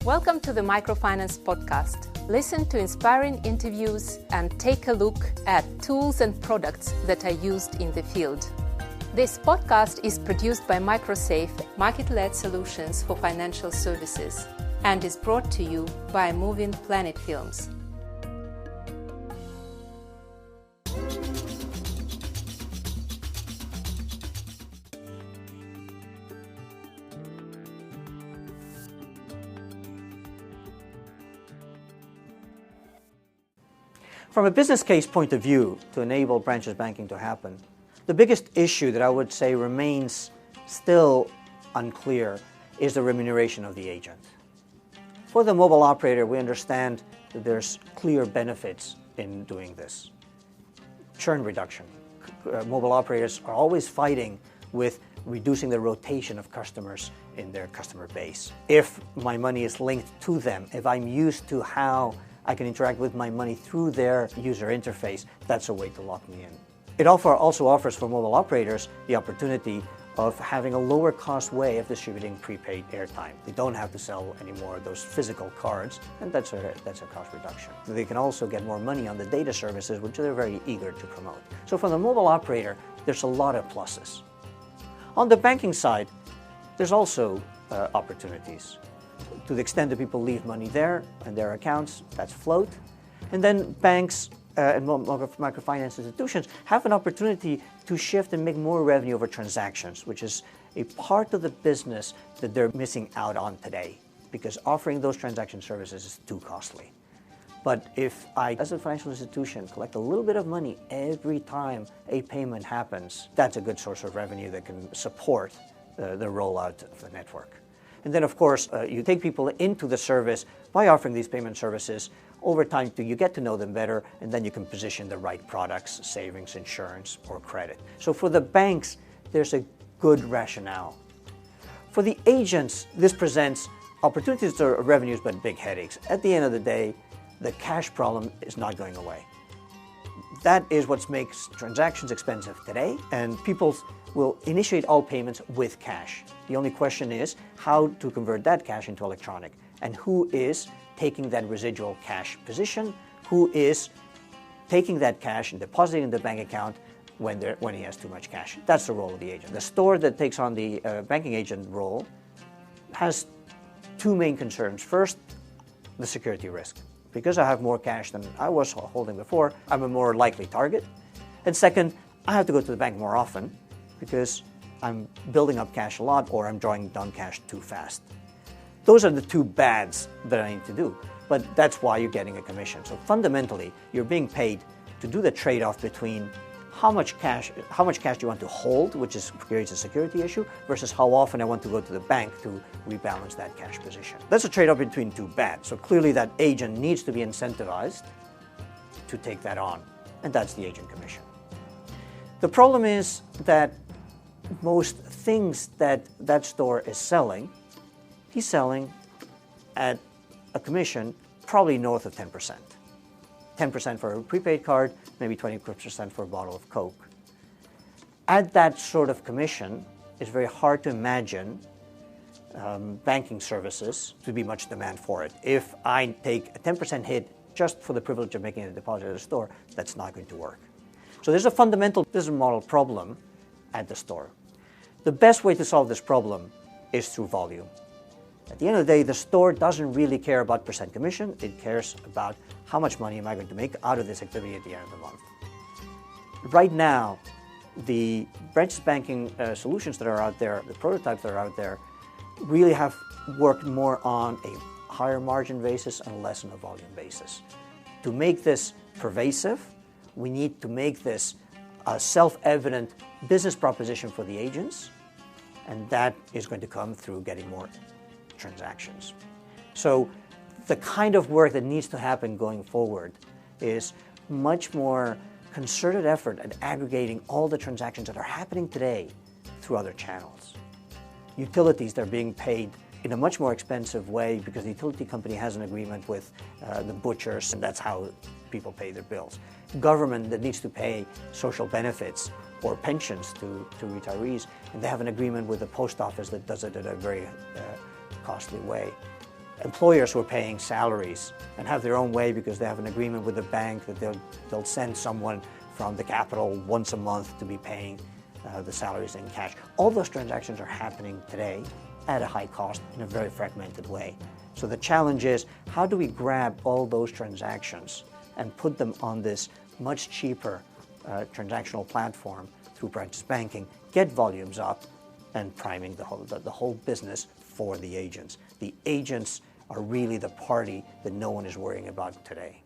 Welcome to the Microfinance podcast. Listen to inspiring interviews and take a look at tools and products that are used in the field. This podcast is produced by MicroSave, market-led solutions for financial services, and is brought to you by Moving Planet Films. From a business case point of view, to enable branches banking to happen, the biggest issue that I would say remains still unclear is the remuneration of the agent. For the mobile operator, we understand that there's clear benefits in doing this. Churn reduction. Mobile operators are always fighting with reducing the rotation of customers in their customer base. If my money is linked to them, if I'm used to how I can interact with my money through their user interface, that's a way to lock me in. It also offers for mobile operators the opportunity of having a lower cost way of distributing prepaid airtime. They don't have to sell any more of those physical cards, and that's a cost reduction. They can also get more money on the data services, which they're very eager to promote. So for the mobile operator, there's a lot of pluses. On the banking side, there's also opportunities. To the extent that people leave money there in their accounts, that's float. And then banks and microfinance institutions have an opportunity to shift and make more revenue over transactions, which is a part of the business that they're missing out on today, because offering those transaction services is too costly. But if I, as a financial institution, collect a little bit of money every time a payment happens, that's a good source of revenue that can support the rollout of the network. And then, of course, you take people into the service by offering these payment services. Over time, you get to know them better, and then you can position the right products, savings, insurance, or credit. So for the banks, there's a good rationale. For the agents, this presents opportunities to revenues, but big headaches. At the end of the day, the cash problem is not going away. That is what makes transactions expensive today, and people will initiate all payments with cash. The only question is how to convert that cash into electronic, and who is taking that residual cash position, who is taking that cash and depositing in the bank account when he has too much cash. That's the role of the agent. The store that takes on the banking agent role has two main concerns. First, the security risk. Because I have more cash than I was holding before, I'm a more likely target. And second, I have to go to the bank more often because I'm building up cash a lot or I'm drawing down cash too fast. Those are the two bads that I need to do, but that's why you're getting a commission. So fundamentally, you're being paid to do the trade-off between how much cash do you want to hold, which creates a security issue, versus how often I want to go to the bank to rebalance that cash position. That's a trade-off between two bads. So clearly that agent needs to be incentivized to take that on, and that's the agent commission. The problem is that most things that store is selling, he's selling at a commission probably north of 10%. 10% for a prepaid card, maybe 20% for a bottle of Coke. At that sort of commission, it's very hard to imagine banking services to be much demand for it. If I take a 10% hit just for the privilege of making a deposit at a store, that's not going to work. So there's a fundamental business model problem at the store. The best way to solve this problem is through volume. At the end of the day, the store doesn't really care about percent commission. It cares about how much money am I going to make out of this activity at the end of the month. Right now, the branches banking solutions that are out there, the prototypes that are out there, really have worked more on a higher margin basis and less on a volume basis. To make this pervasive, we need to make this a self-evident business proposition for the agents, and that is going to come through getting more transactions. So the kind of work that needs to happen going forward is much more concerted effort at aggregating all the transactions that are happening today through other channels. Utilities, they're being paid in a much more expensive way because the utility company has an agreement with the butchers, and that's how people pay their bills. Government that needs to pay social benefits or pensions to retirees, and they have an agreement with the post office that does it in a very costly way. employers who are paying salaries and have their own way because they have an agreement with the bank that they'll send someone from the capital once a month to be paying the salaries in cash. All those transactions are happening today at a high cost in a very fragmented way. So the challenge is, how do we grab all those transactions and put them on this much cheaper transactional platform through branches banking, get volumes up, and priming the whole business for the agents. The agents are really the party that no one is worrying about today.